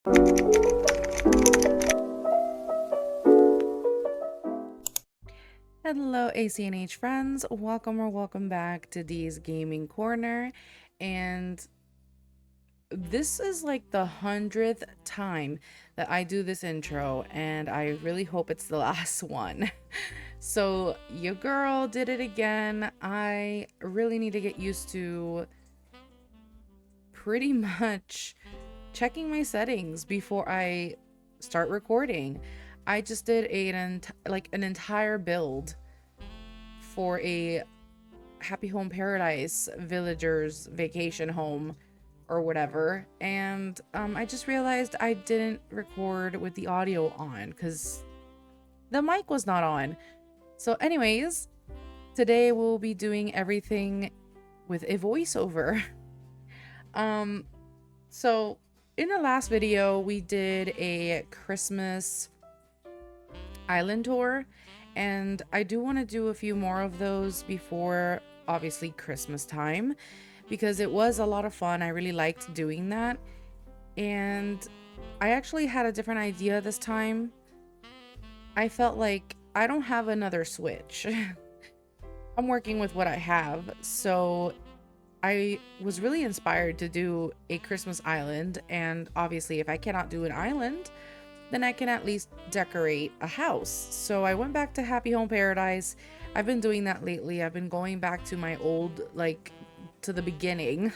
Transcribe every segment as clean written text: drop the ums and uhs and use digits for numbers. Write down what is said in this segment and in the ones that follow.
Hello ACNH friends, welcome back to Dee's Gaming Corner. And this is like the 100th time that I do this intro, and I really hope it's the last one. So your girl did it again. I really need to get used to pretty much checking my settings before I start recording. I just did an entire build for a Happy Home Paradise villagers vacation home or whatever, and I just realized I didn't record with the audio on because the mic was not on. So anyways, today we'll be doing everything with a voiceover. So in the last video we did a Christmas island tour, and I do want to do a few more of those before obviously Christmas time, because it was a lot of fun. I really liked doing that, and I actually had a different idea this time. I felt like I don't have another Switch. I'm working with what I have, so I was really inspired to do a Christmas island, and obviously if I cannot do an island, then I can at least decorate a house. So I went back to Happy Home Paradise. I've been doing that lately. I've been going back to my old, to the beginning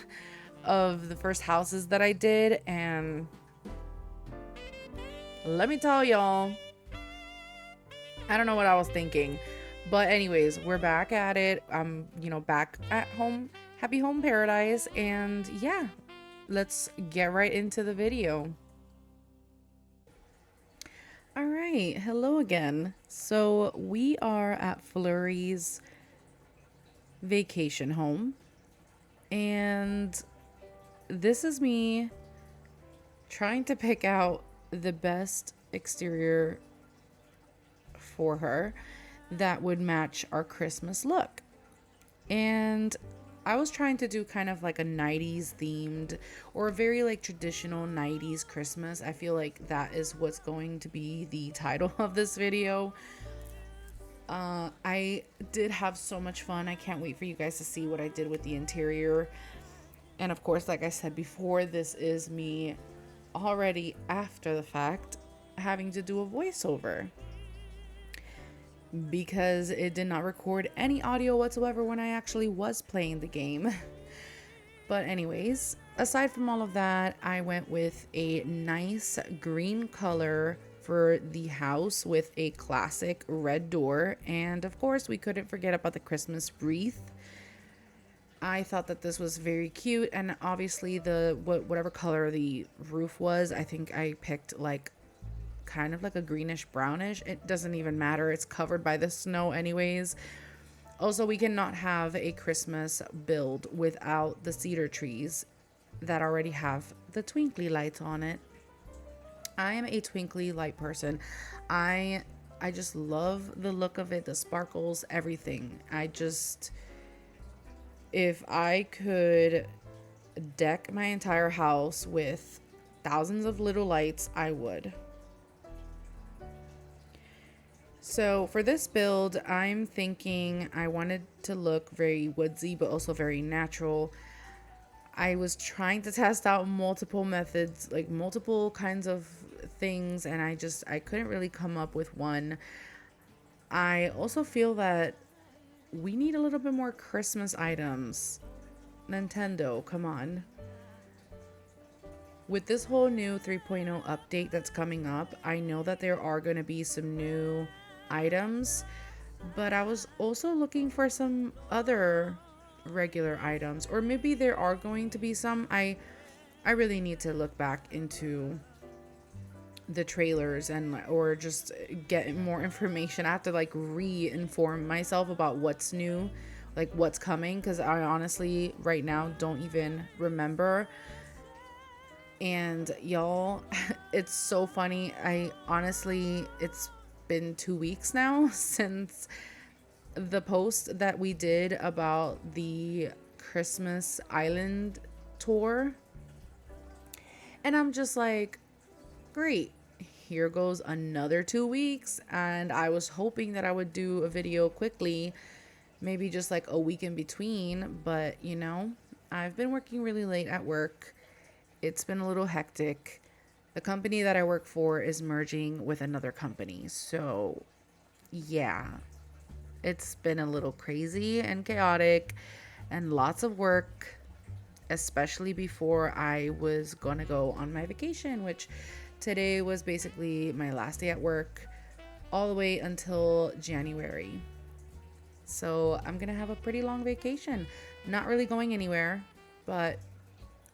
of the first houses that I did, and let me tell y'all, I don't know what I was thinking. But anyways, we're back at it. I'm, back at home, Happy Home Paradise, and yeah, let's get right into the video. All right, hello again. So we are at Flurry's vacation home, and this is me trying to pick out the best exterior for her that would match our Christmas look. And I was trying to do kind of like a 90s themed, or a very traditional 90s Christmas. I feel like that is what's going to be the title of this video. I did have so much fun. I can't wait for you guys to see what I did with the interior. And of course, like I said before, this is me already after the fact having to do a voiceover, because it did not record any audio whatsoever when I actually was playing the game. But anyways, aside from all of that, I went with a nice green color for the house with a classic red door, and of course we couldn't forget about the Christmas wreath. I thought that this was very cute, and obviously whatever color the roof was, I think I picked kind of like a greenish brownish. It doesn't even matter, it's covered by the snow anyways. Also, we cannot have a Christmas build without the cedar trees that already have the twinkly lights on it. I am a twinkly light person. I just love the look of it, the sparkles, everything. If I could deck my entire house with thousands of little lights, I would. So for this build, I'm thinking I wanted to look very woodsy, but also very natural. I was trying to test out multiple methods, multiple kinds of things, and I couldn't really come up with one. I also feel that we need a little bit more Christmas items. Nintendo, come on. With this whole new 3.0 update that's coming up, I know that there are going to be some new items, but I was also looking for some other regular items, or maybe there are going to be some. I really need to look back into the trailers or just get more information. I have to re-inform myself about what's new, what's coming, because I honestly right now don't even remember. And y'all, it's so funny. It's been 2 weeks now since the post that we did about the Christmas island tour, and I'm just like, great. Here goes another 2 weeks, and I was hoping that I would do a video quickly, maybe just like a week in between, but you know, I've been working really late at work. It's been a little hectic. The company that I work for is merging with another company, so yeah, it's been a little crazy and chaotic and lots of work, especially before I was gonna go on my vacation, which today was basically my last day at work all the way until January. So I'm gonna have a pretty long vacation. Not really going anywhere, but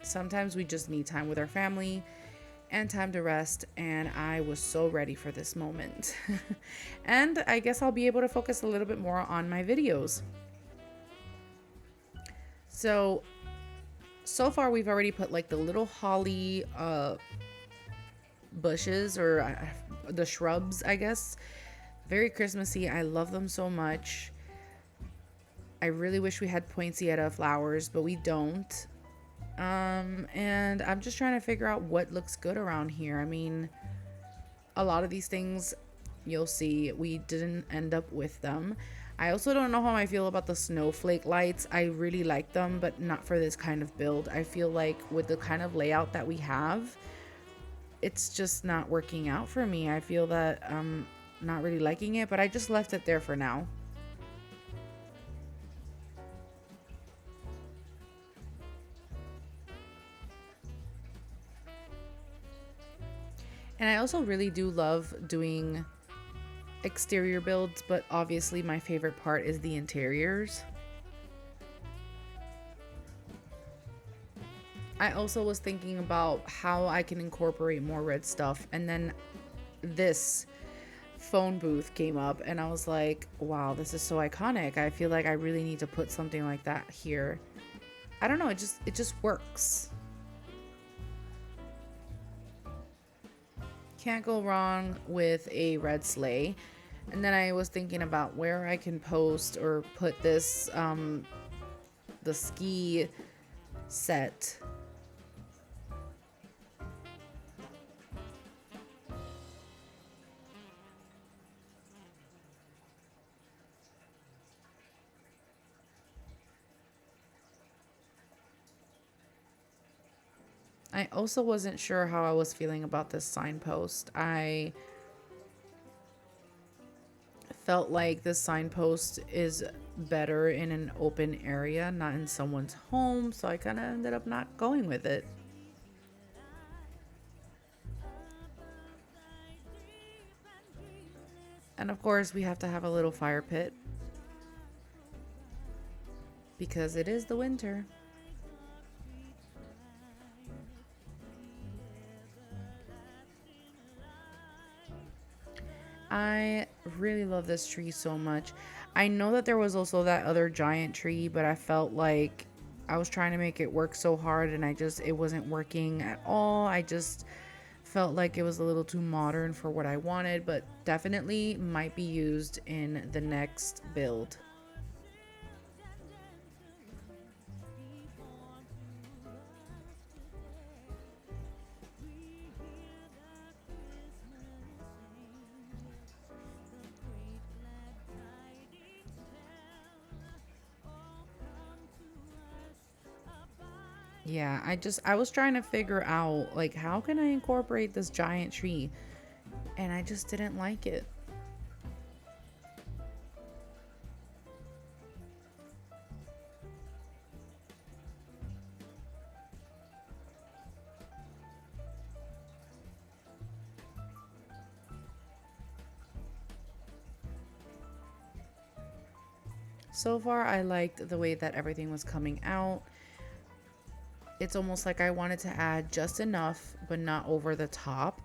sometimes we just need time with our family and time to rest, and I was so ready for this moment. And I guess I'll be able to focus a little bit more on my videos. So far we've already put like the little holly bushes, or the shrubs, I guess. Very Christmassy. I love them so much. I really wish we had poinsettia flowers, but we don't. And I'm just trying to figure out what looks good around here. I mean, a lot of these things you'll see we didn't end up with them. I also don't know how I feel about the snowflake lights. I really like them, but not for this kind of build. I feel like with the kind of layout that we have, it's just not working out for me. I feel that I'm not really liking it, but I just left it there for now. And I also really do love doing exterior builds, but obviously my favorite part is the interiors. I also was thinking about how I can incorporate more red stuff, and then this phone booth came up and I was like, wow, this is so iconic. I feel like I really need to put something like that here. I don't know, it just works. Can't go wrong with a red sleigh. And then I was thinking about where I can post or put this the ski set. I also wasn't sure how I was feeling about this signpost. I felt like this signpost is better in an open area, not in someone's home, so I kind of ended up not going with it. And of course, we have to have a little fire pit because it is the winter. I really love this tree so much. I know that there was also that other giant tree, but I felt like I was trying to make it work so hard and it wasn't working at all. I just felt like it was a little too modern for what I wanted, but definitely might be used in the next build. Yeah, I was trying to figure out like how can I incorporate this giant tree, and I just didn't like it. So far, I liked the way that everything was coming out. It's almost like I wanted to add just enough, but not over the top.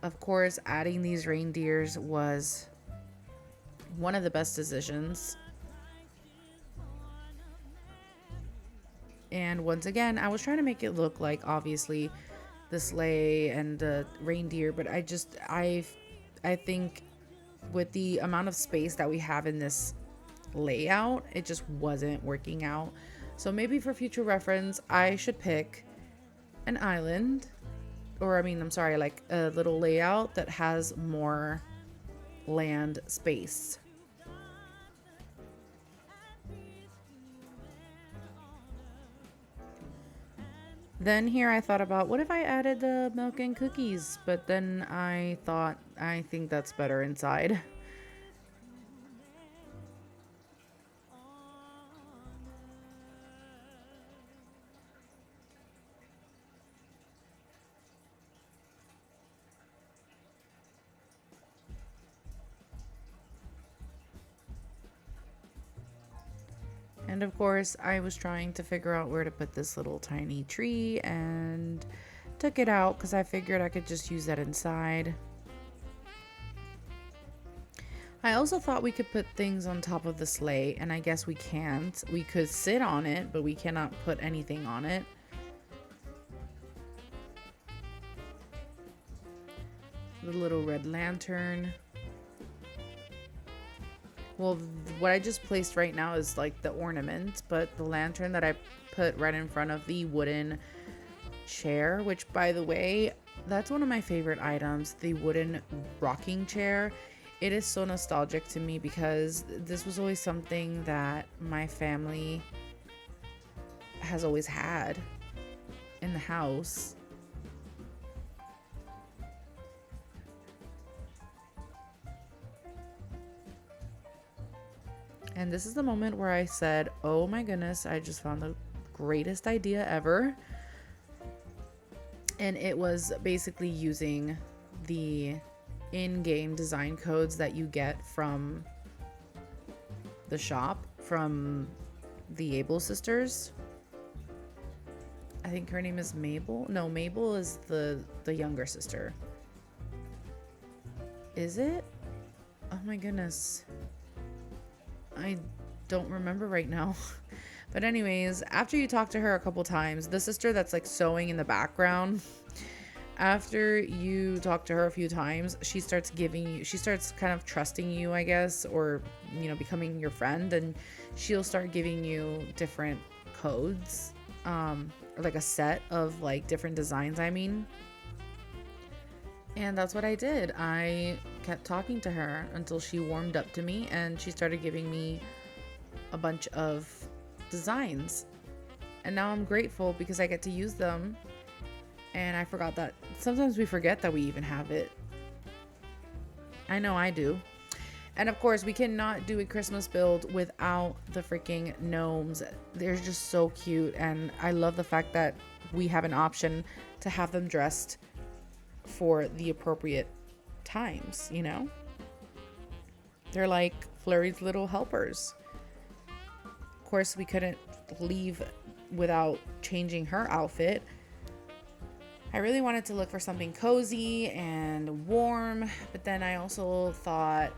Of course, adding these reindeers was one of the best decisions. And once again, I was trying to make it look like obviously the sleigh and the reindeer, but I think with the amount of space that we have in this layout, it just wasn't working out. So maybe for future reference, I should pick an island or I mean, I'm sorry, like a little layout that has more land space. Then here I thought about, what if I added the milk and cookies? But then I thought, I think that's better inside. And of course, I was trying to figure out where to put this little tiny tree and took it out because I figured I could just use that inside. I also thought we could put things on top of the sleigh, and I guess we can't. We could sit on it, but we cannot put anything on it. The little red lantern. Well, what I just placed right now is like the ornament, but the lantern that I put right in front of the wooden chair, which by the way, that's one of my favorite items, the wooden rocking chair. It is so nostalgic to me because this was always something that my family has always had in the house. And this is the moment where I said, oh my goodness, I just found the greatest idea ever. And it was basically using the in-game design codes that you get from the shop, from the Able sisters. I think her name is Mabel. No, Mabel is the younger sister. Is it? Oh my goodness. I don't remember right now. But anyways, after you talk to her a couple times, the sister that's like sewing in the background, after you talk to her a few times, she starts kind of trusting you, I guess, or, you know, becoming your friend, and she'll start giving you different codes, or like a set of like different designs, I mean. And that's what I did. I kept talking to her until she warmed up to me and she started giving me a bunch of designs. And now I'm grateful because I get to use them. And I forgot that sometimes we forget that we even have it. I know I do. And of course, we cannot do a Christmas build without the freaking gnomes. They're just so cute. And I love the fact that we have an option to have them dressed for the appropriate times, you know? They're like Flurry's little helpers. Of course, we couldn't leave without changing her outfit. I really wanted to look for something cozy and warm, but then I also thought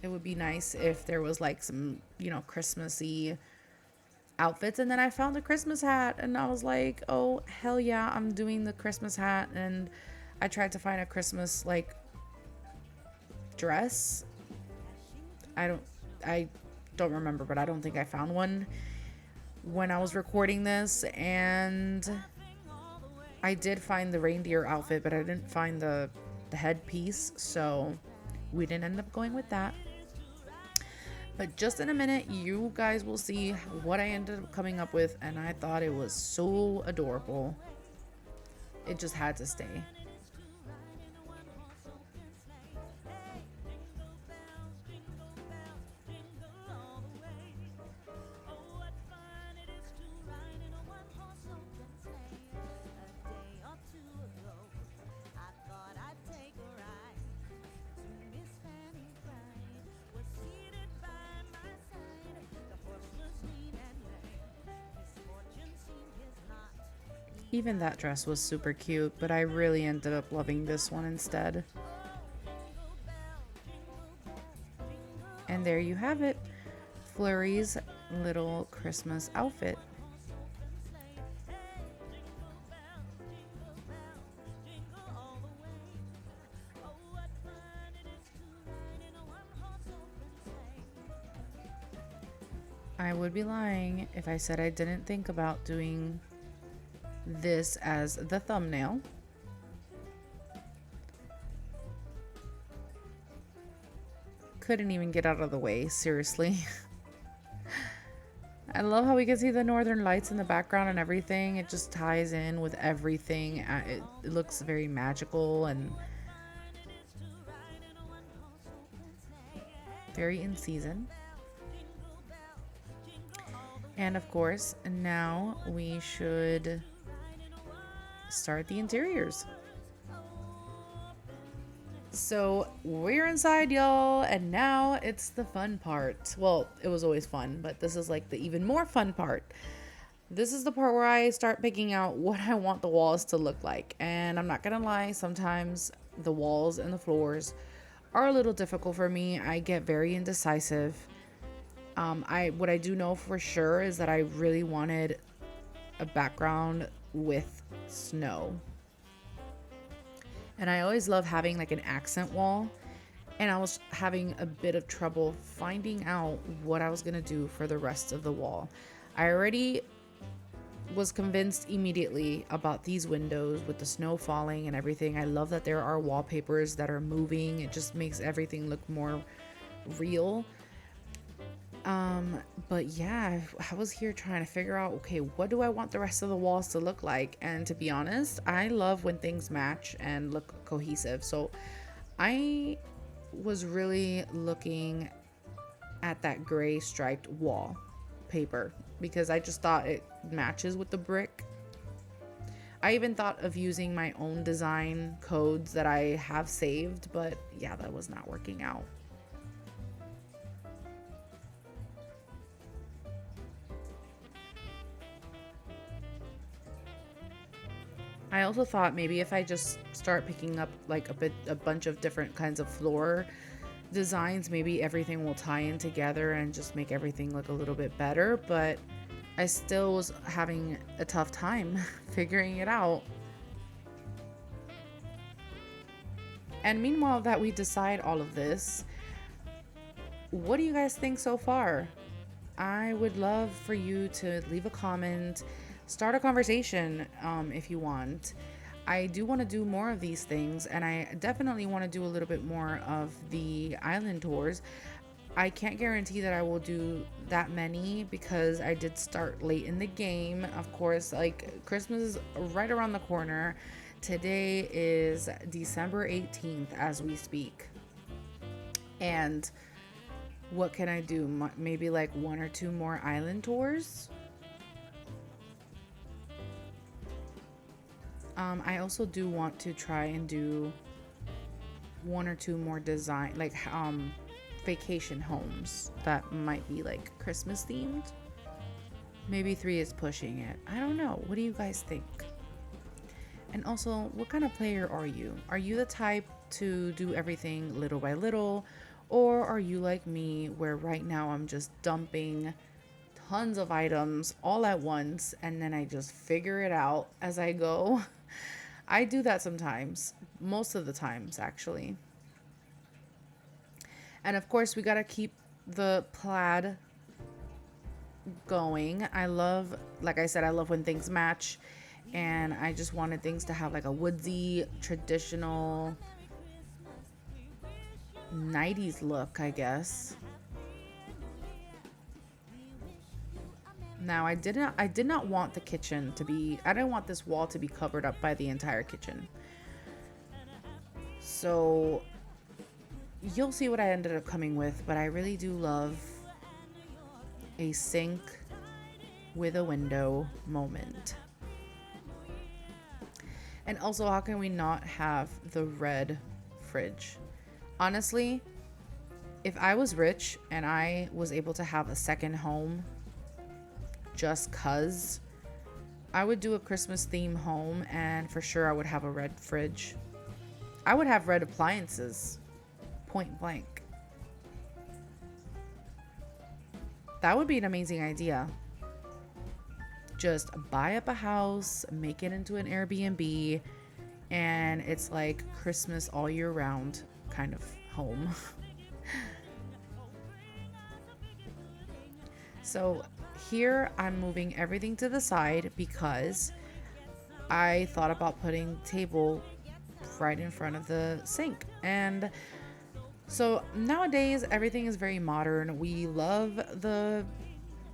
it would be nice if there was like some, you know, Christmassy outfits. And then I found a Christmas hat and I was like, oh, hell yeah, I'm doing the Christmas hat. And I tried to find a Christmas like dress. I don't remember, but I don't think I found one when I was recording this. And I did find the reindeer outfit, but I didn't find the headpiece, so we didn't end up going with that. But just in a minute, you guys will see what I ended up coming up with, and I thought it was so adorable. It just had to stay. Even that dress was super cute, but I really ended up loving this one instead. And there you have it, Flurry's little Christmas outfit. I would be lying if I said I didn't think about doing this as the thumbnail. couldn't even get out of the way, seriously. I love how we can see the northern lights in the background and everything. It just ties in with everything. It looks very magical and very in season. And of course, now we should start the interiors. So we're inside, y'all, and now it's the fun part. Well, it was always fun, but this is like the even more fun part. This is the part where I start picking out what I want the walls to look like. And I'm not gonna lie, sometimes the walls and the floors are a little difficult for me. I get very indecisive. What I do know for sure is that I really wanted a background with snow. And I always love having like an accent wall. And I was having a bit of trouble finding out what I was gonna do for the rest of the wall. I already was convinced immediately about these windows with the snow falling and everything. I love that there are wallpapers that are moving. It just makes everything look more real. But yeah, I was here trying to figure out, okay, what do I want the rest of the walls to look like? And to be honest, I love when things match and look cohesive. So I was really looking at that gray striped wall paper because I just thought it matches with the brick. I even thought of using my own design codes that I have saved, but yeah, that was not working out. I also thought maybe if I just start picking up like a bunch of different kinds of floor designs, maybe everything will tie in together and just make everything look a little bit better, but I still was having a tough time figuring it out. And meanwhile that we decide all of this, what do you guys think so far? I would love for you to leave a comment, start a conversation if you want. I do want to do more of these things, and I definitely want to do a little bit more of the island tours. I can't guarantee that I will do that many because I did start late in the game. Of course, like Christmas is right around the corner. Today is December 18th as we speak. And what can I do? Maybe like 1 or 2 more island tours. I also do want to try and do 1 or 2 more design, like vacation homes that might be like Christmas themed. Maybe 3 is pushing it. I don't know. What do you guys think? And also, what kind of player are you? Are you the type to do everything little by little? Or are you like me, where right now I'm just dumping tons of items all at once and then I just figure it out as I go? I do that sometimes, most of the times actually. And of course, we gotta keep the plaid going. I love, like I said, I love when things match, and I just wanted things to have like a woodsy, traditional 90s look, I guess. Now, I did not want the kitchen to be, I didn't want this wall to be covered up by the entire kitchen. So you'll see what I ended up coming with, but I really do love a sink with a window moment. And also, how can we not have the red fridge? Honestly, if I was rich and I was able to have a second home just cuz, I would do a Christmas theme home, and for sure I would have a red fridge. I would have red appliances, point blank. That would be an amazing idea. Just buy up a house, make it into an Airbnb, and it's like Christmas all year round kind of home. So here I'm moving everything to the side because I thought about putting table right in front of the sink. And So nowadays, everything is very modern. We love the,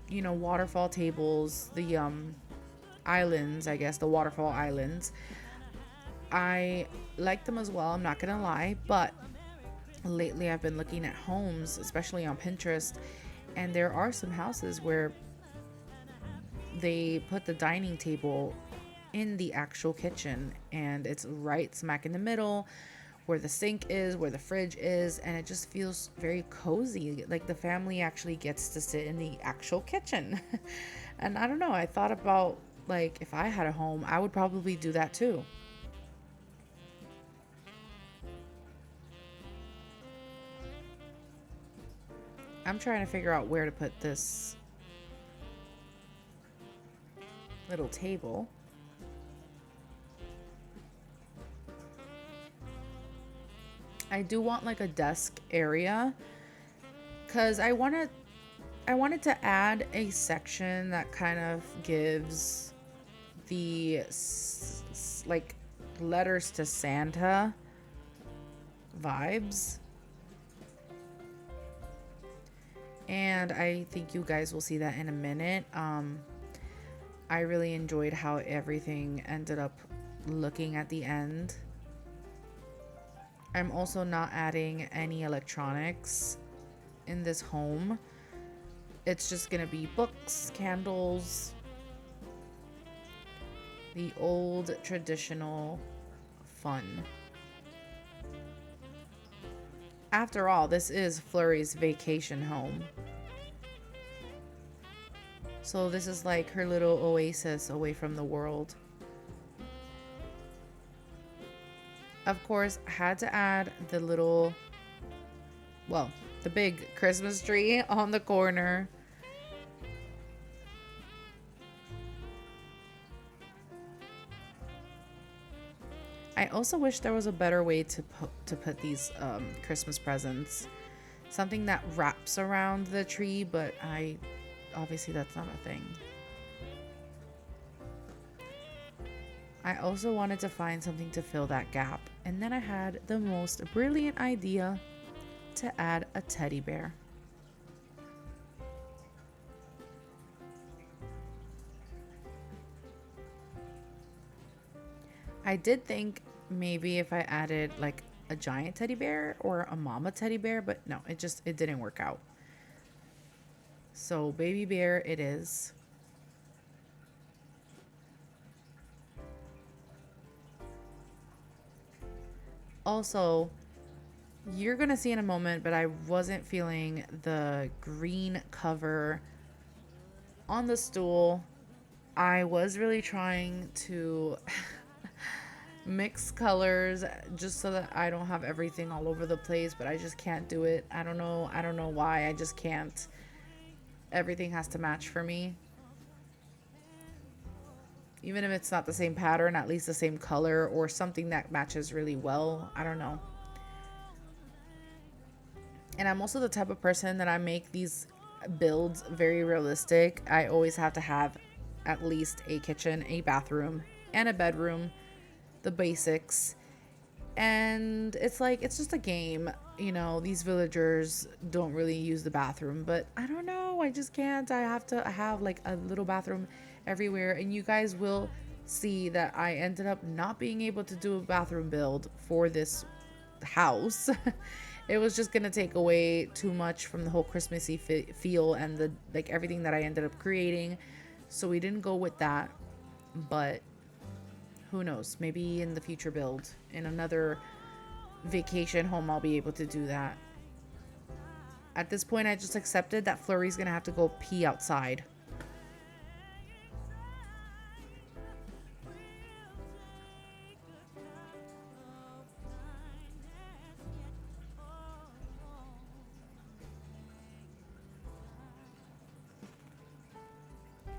waterfall tables, the islands, I guess, the waterfall islands. I like them as well, I'm not gonna lie, but lately I've been looking at homes, especially on Pinterest, and there are some houses where they put the dining table in the actual kitchen and it's right smack in the middle where the sink is, where the fridge is, and it just feels very cozy. Like the family actually gets to sit in the actual kitchen. And I don't know, I thought about like if I had a home, I would probably do that too. I'm trying to figure out where to put this little table. I do want like a desk area because I wanted to add a section that kind of gives the like letters to Santa vibes. And I think you guys will see that in a minute. I really enjoyed how everything ended up looking at the end. I'm also not adding any electronics in this home. It's just gonna be books, candles, the old traditional fun. After all, this is Flurry's vacation home. So this is like her little oasis away from the world. Of course, I had to add the little, well, the big Christmas tree on the corner. I also wish there was a better way to put these Christmas presents. Something that wraps around the tree, but obviously that's not a thing. I also wanted to find something to fill that gap, and then I had the most brilliant idea to add a teddy bear. I did think maybe if I added like a giant teddy bear or a mama teddy bear, but no, it didn't work out. So baby bear it is. Also, you're gonna see in a moment, but I wasn't feeling the green cover on the stool. I was really trying to mix colors just so that I don't have everything all over the place, but I just can't do it. I don't know why. I just can't. Everything has to match for me. Even if it's not the same pattern, at least the same color or something that matches really well. I don't know. And I'm also the type of person that I make these builds very realistic. I always have to have at least a kitchen, a bathroom, and a bedroom, the basics. And it's like, it's just a game. You know, these villagers don't really use the bathroom, but I don't know. I just can't. I have to have like a little bathroom everywhere. And you guys will see that I ended up not being able to do a bathroom build for this house. It was just gonna take away too much from the whole Christmassy feel and the like everything that I ended up creating. So we didn't go with that. But who knows? Maybe in the future build, in another vacation home, I'll be able to do that. At this point, I just accepted that Flurry's gonna have to go pee outside.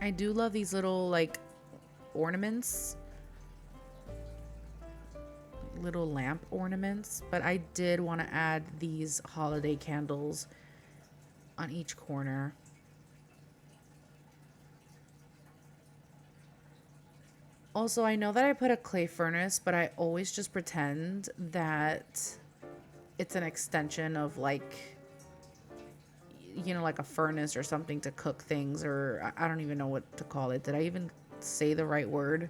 I do love these little like ornaments, little lamp ornaments, but I did want to add these holiday candles on each corner. Also, I know that I put a clay furnace, but I always just pretend that it's an extension of like, you know, like a furnace or something to cook things, or I don't even know what to call it. Did I even say the right word?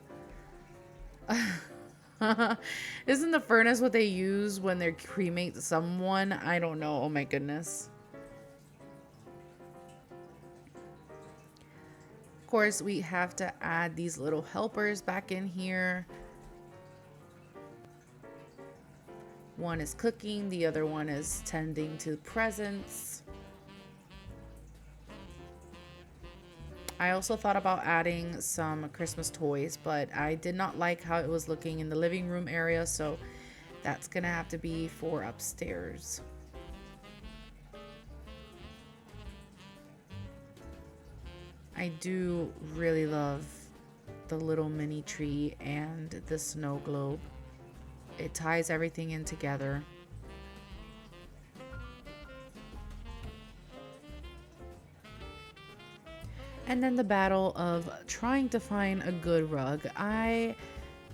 Isn't the furnace what they use when they cremate someone? I don't know. Oh my goodness. Of course, we have to add these little helpers back in here. One is cooking, the other one is tending to presents. I also thought about adding some Christmas toys, but I did not like how it was looking in the living room area, so that's gonna have to be for upstairs. I do really love the little mini tree and the snow globe. It ties everything in together. And then the battle of trying to find a good rug. I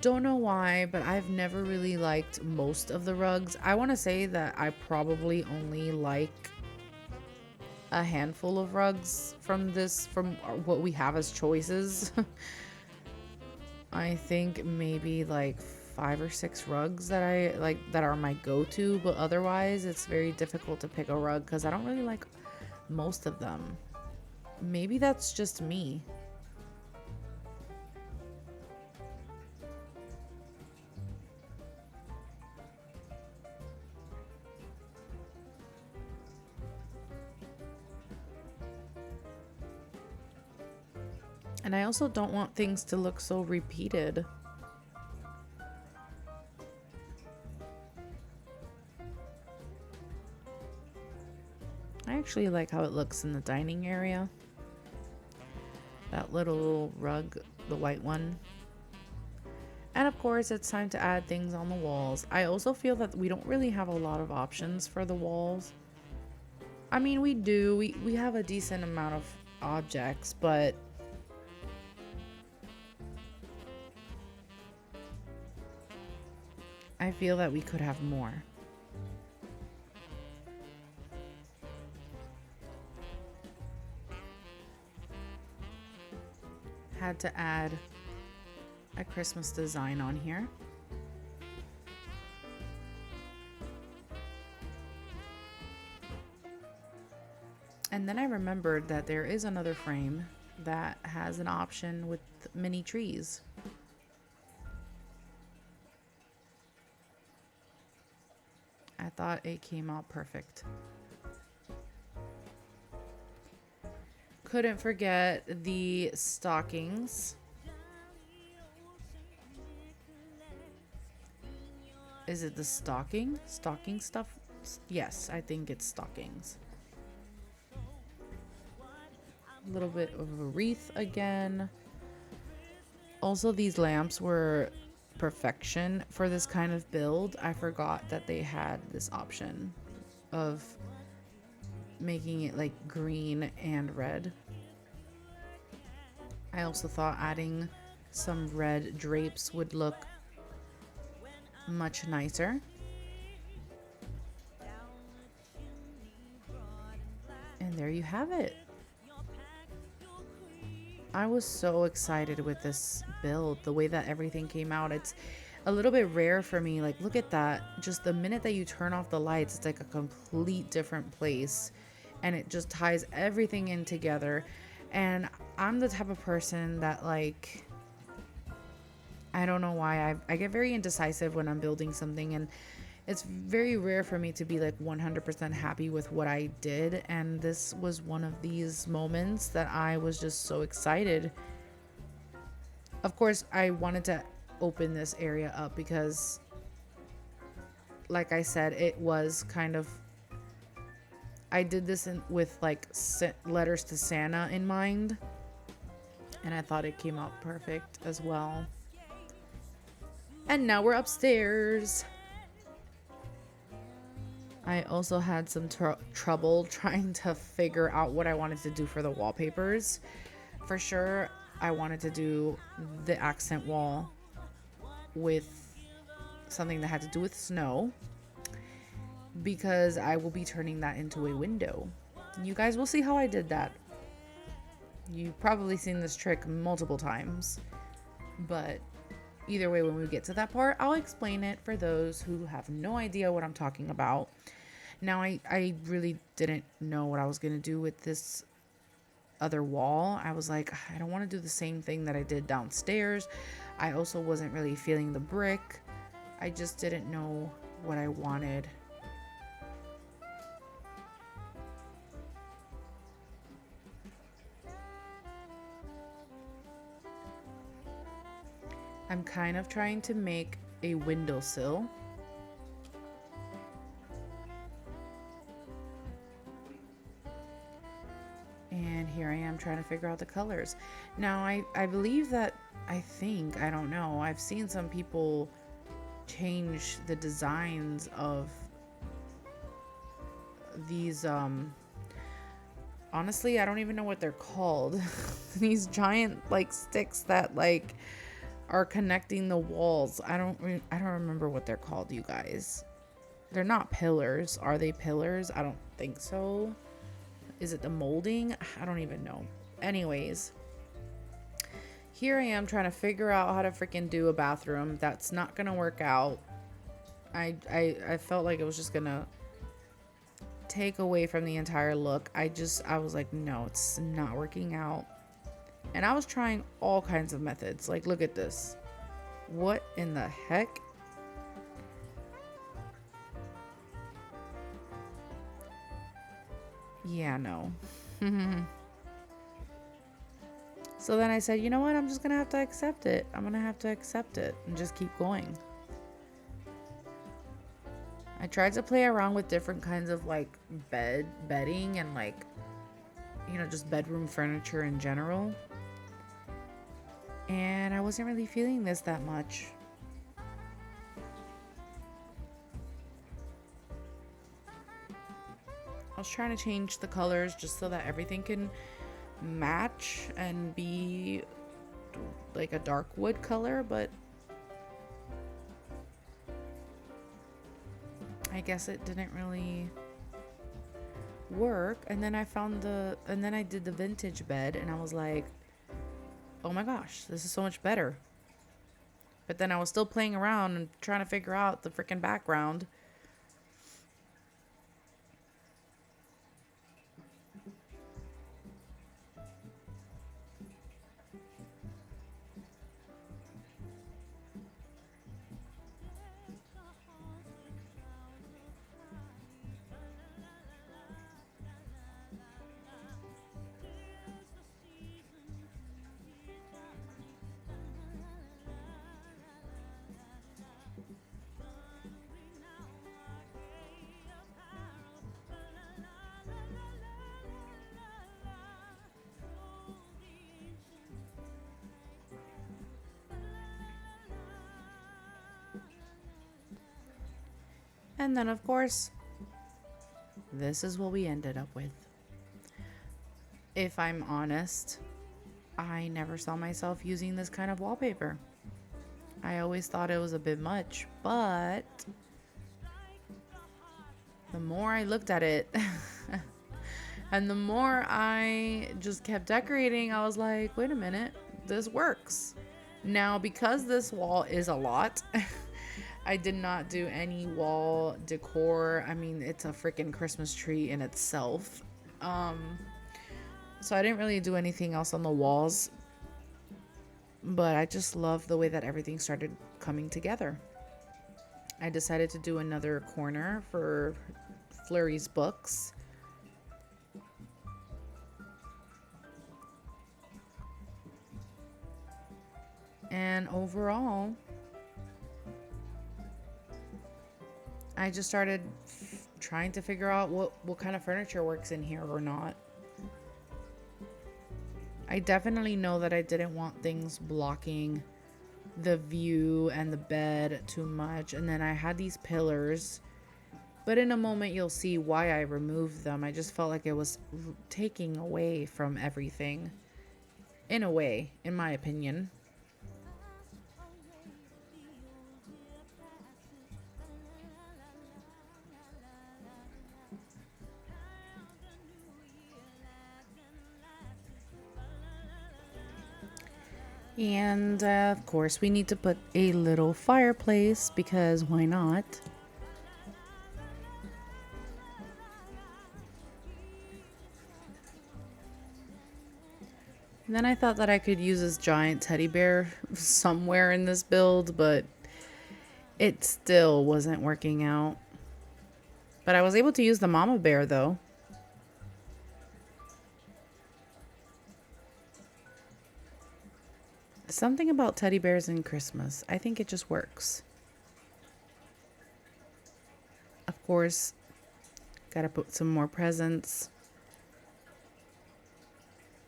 don't know why, but I've never really liked most of the rugs. I want to say that I probably only like a handful of rugs from what we have as choices. I think maybe like 5 or 6 rugs that I like that are my go-to, but otherwise it's very difficult to pick a rug because I don't really like most of them. Maybe that's just me. And I also don't want things to look so repeated. I actually like how it looks in the dining area. That little rug, the white one. And of course, it's time to add things on the walls. I also feel that we don't really have a lot of options for the walls. I mean, we do. We have a decent amount of objects, but I feel that we could have more. Had to add a Christmas design on here. And then I remembered that there is another frame that has an option with mini trees. I thought it came out perfect. Couldn't forget the stockings. Is it the stocking stuff? Yes, I think it's stockings. A little bit of a wreath again. Also, these lamps were perfection for this kind of build. I forgot that they had this option of making it like green and red. I also thought adding some red drapes would look much nicer. And there you have it. I was so excited with this build, the way that everything came out. It's a little bit rare for me. Like, look at that. Just the minute that you turn off the lights, it's like a complete different place. And it just ties everything in together. And I'm the type of person that, like, I don't know why, I get very indecisive when I'm building something. And it's very rare for me to be like 100% happy with what I did, and this was one of these moments that I was just so excited. Of course, I wanted to open this area up because, like I said, it was kind of, I did this with like letters to Santa in mind, and I thought it came out perfect as well. And now we're upstairs. I also had some trouble trying to figure out what I wanted to do for the wallpapers. For sure, I wanted to do the accent wall with something that had to do with snow. because I will be turning that into a window. You guys will see how I did that. You've probably seen this trick multiple times, but either way, when we get to that part, I'll explain it for those who have no idea what I'm talking about. Now, I really didn't know what I was going to do with this other wall. I was like, I don't want to do the same thing that I did downstairs. I also wasn't really feeling the brick. I just didn't know what I wanted. I'm kind of trying to make a windowsill. And here I am trying to figure out the colors. Now, I believe that, I don't know, I've seen some people change the designs of these, honestly, I don't even know what they're called. These giant, like, sticks that, like, are connecting the walls. I don't remember what they're called, you guys. They're not pillars. Are they pillars? I don't think so. Is it the molding? I don't even know. Anyways, here I am trying to figure out how to freaking do a bathroom. That's not gonna work out. I felt like it was just gonna take away from the entire look. I was like, no, it's not working out. And I was trying all kinds of methods. Like, look at this. What in the heck? Yeah, no. So then I said, you know what? I'm just going to have to accept it. I'm going to have to accept it and just keep going. I tried to play around with different kinds of like bedding and like, you know, just bedroom furniture in general. And I wasn't really feeling this that much. I was trying to change the colors just so that everything can match and be like a dark wood color, but I guess it didn't really work. And then I did the vintage bed and I was like, oh my gosh, this is so much better. But then I was still playing around and trying to figure out the freaking background. And then, of course, this is what we ended up with. If I'm honest, I never saw myself using this kind of wallpaper. I always thought it was a bit much, but the more I looked at it and the more I just kept decorating, I was like, wait a minute, this works. Now, because this wall is a lot, I did not do any wall decor. I mean, it's a freaking Christmas tree in itself. So I didn't really do anything else on the walls. But I just love the way that everything started coming together. I decided to do another corner for Flurry's books. And overall, I just started trying to figure out what kind of furniture works in here or not. I definitely know that I didn't want things blocking the view and the bed too much. And then I had these pillars, but in a moment you'll see why I removed them. I just felt like it was taking away from everything, in a way, in my opinion. And of course, we need to put a little fireplace because why not? And then I thought that I could use this giant teddy bear somewhere in this build, but it still wasn't working out. But I was able to use the mama bear though. Something about teddy bears and Christmas. I think it just works. Of course, gotta put some more presents.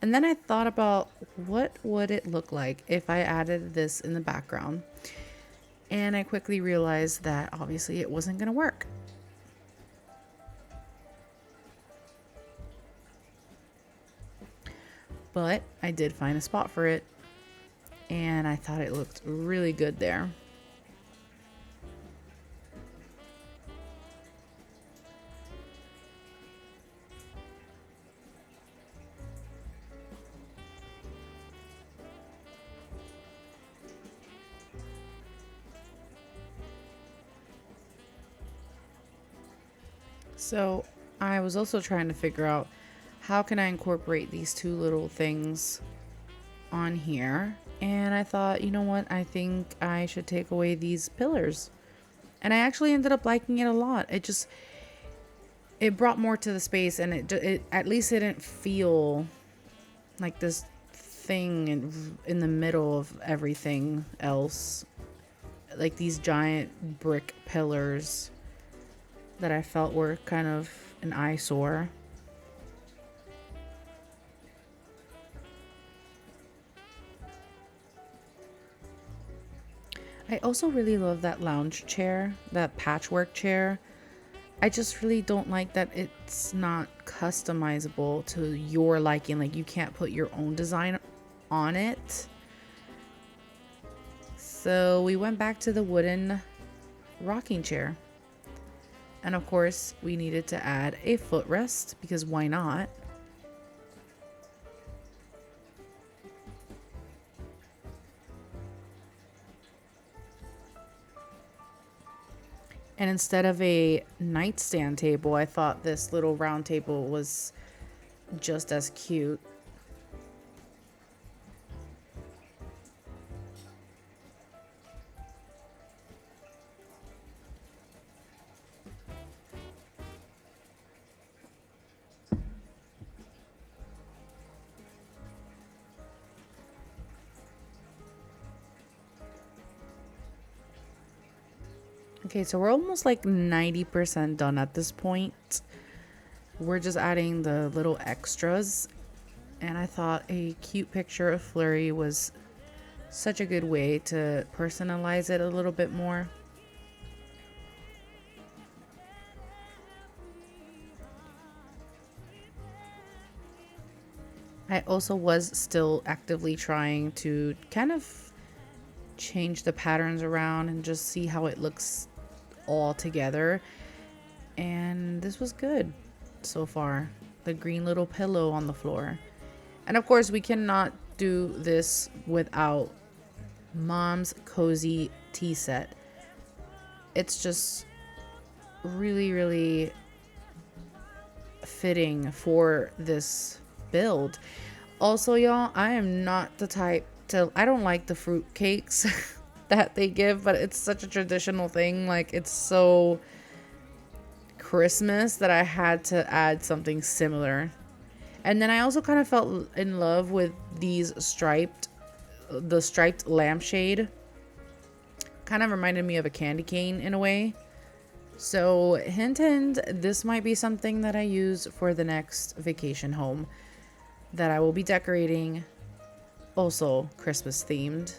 And then I thought about what would it look like if I added this in the background. And I quickly realized that obviously it wasn't gonna work. But I did find a spot for it. And I thought it looked really good there. So I was also trying to figure out how can I incorporate these two little things on here. And I thought, you know what? I think I should take away these pillars. And I actually ended up liking it a lot. It brought more to the space, and it at least it didn't feel like this thing in the middle of everything else. Like these giant brick pillars that I felt were kind of an eyesore. I also really love that lounge chair, that patchwork chair. I just really don't like that it's not customizable to your liking. Like you can't put your own design on it. So we went back to the wooden rocking chair. And of course, we needed to add a footrest because why not? And instead of a nightstand table, I thought this little round table was just as cute. Okay, so we're almost like 90% done at this point. We're just adding the little extras. And I thought a cute picture of Flurry was such a good way to personalize it a little bit more. I also was still actively trying to kind of change the patterns around and just see how it looks all together. And this was good so far. The green little pillow on the floor. And of course, we cannot do this without Mom's Cozy tea set. It's just really, really fitting for this build. Also, y'all, I am not the type to, I don't like the fruit cakes that they give, but it's such a traditional thing. Like, it's so Christmas that I had to add something similar. And then I also kind of felt in love with these the striped lampshade. Kind of reminded me of a candy cane in a way. So hint hint, this might be something that I use for the next vacation home that I will be decorating, also Christmas themed.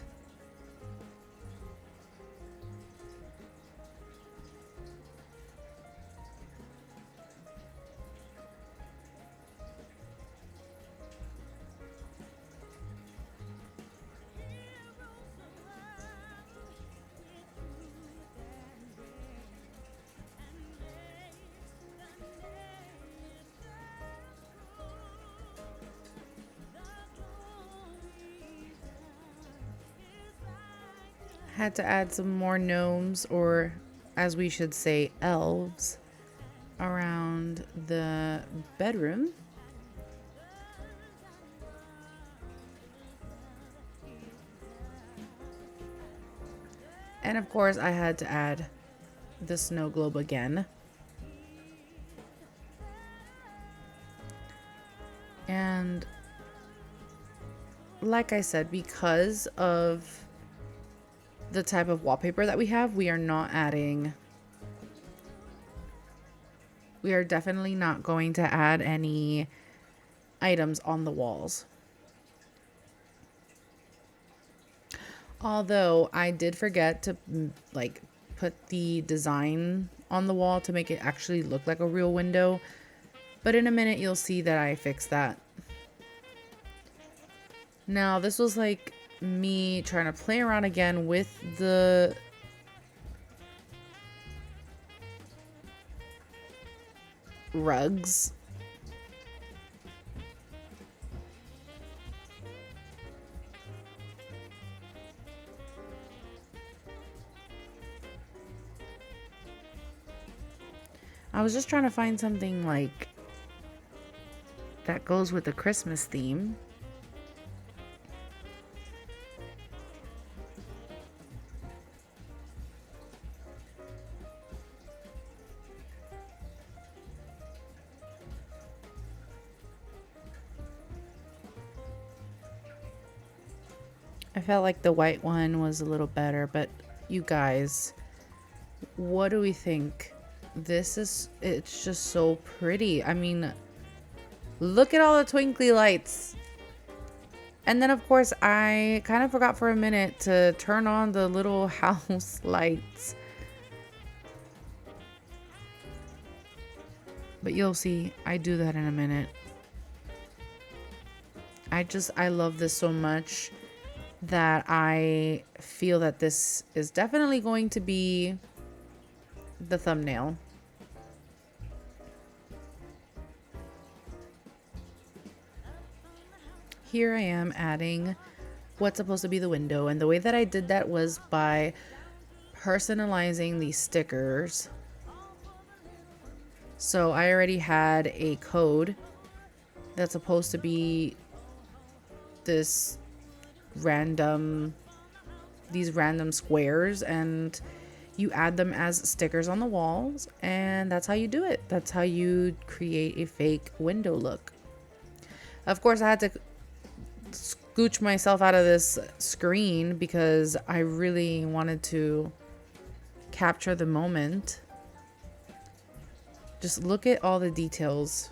had to add some more gnomes, or as we should say, elves, around the bedroom. And of course, I had to add the snow globe again. And like I said, because of the type of wallpaper that we have, we are definitely not going to add any items on the walls. Although I did forget to like put the design on the wall to make it actually look like a real window. But in a minute, you'll see that I fixed that. Now, this was like me trying to play around again with the rugs. I was just trying to find something like that goes with the Christmas theme. I felt like the white one was a little better, but you guys, what do we think? It's just so pretty. I mean, look at all the twinkly lights. And then of course I kind of forgot for a minute to turn on the little house lights. But you'll see, I do that in a minute. I love this so much that I feel that this is definitely going to be the thumbnail. Here I am adding what's supposed to be the window, and the way that I did that was by personalizing these stickers. So I already had a code that's supposed to be these random squares, and you add them as stickers on the walls, and that's how you do it. That's how you create a fake window look. Of course, I had to scooch myself out of this screen because I really wanted to capture the moment. Just look at all the details.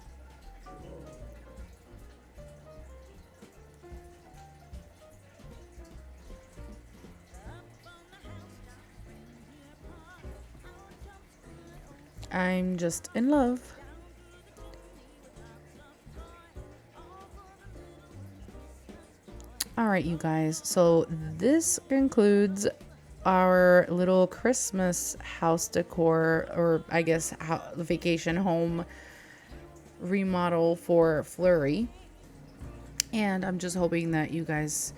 I'm just in love. All right, you guys. So this concludes our little Christmas house decor, or I guess vacation home remodel for Flurry. And I'm just hoping that you guys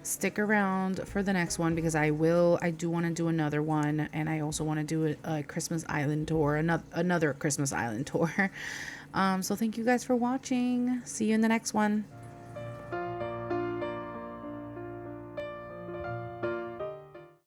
stick around for the next one, because I do want to do another one, and I also want to do a Christmas Island tour, another Christmas Island tour. So thank you guys for watching. See you in the next one.